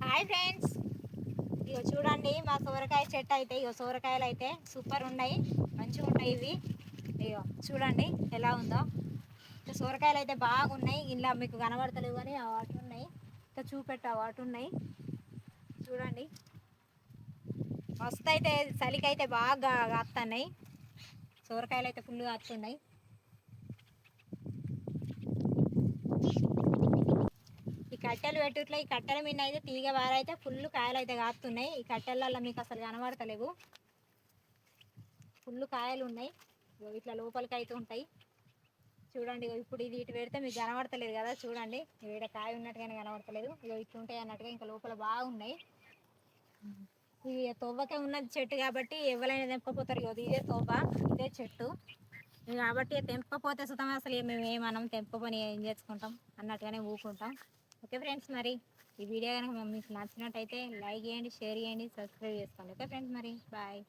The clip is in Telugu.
హాయ్ ఫ్రెండ్స్, ఇగో చూడండి మా సోరకాయ చెట్టు అయితే ఇగో సోరకాయలు అయితే సూపర్ ఉన్నాయి, మంచిగా ఉన్నాయి ఇవి. ఇగో చూడండి ఎలా ఉందో. సోరకాయలు అయితే బాగున్నాయి. ఇలా మీకు కనబడతలేవు కానీ వాటి ఉన్నాయి. ఇంకా చూపెట్టా వాటి ఉన్నాయి చూడండి. మస్తు అయితే చలికి అయితే బాగా కాస్తున్నాయి. సోరకాయలు అయితే ఫుల్గా కాస్తున్నాయి. ఈ కట్టెలు పెట్టుట్లా ఈ కట్టెల మీద అయితే తీగ వారైతే ఫుల్ కాయలు అయితే కాస్తున్నాయి. ఈ కట్టెలలో మీకు అసలు కనబడతలేవు, ఫుల్ కాయలు ఉన్నాయి. ఇట్లా లోపలికి అయితే ఉంటాయి చూడండి. ఇప్పుడు ఇది ఇటు పెడితే మీకు కనబడతలేదు కదా, చూడండి ఈడ కాయ ఉన్నట్టుగానే కనబడతలేదు. ఇటు ఉంటాయి అన్నట్టుగా ఇంకా లోపల బాగున్నాయి. ఇది తొవ్వకే ఉన్నది చెట్టు కాబట్టి ఎవరైనా తెంపపోతారు. ఇదే తొవ్వ, ఇదే చెట్టు కాబట్టి తెంపపోతే సుతం అసలు మేము ఏమనం తెంపని ఏం చేసుకుంటాం అన్నట్టుగానే ఊకుంటాం. ఓకే ఫ్రెండ్స్, మరి ఈ వీడియో కనుక మీకు నచ్చినట్టయితే లైక్ చేయండి, షేర్ చేయండి, సబ్స్క్రైబ్ చేసుకోండి. ఓకే ఫ్రెండ్స్, మరి బాయ్.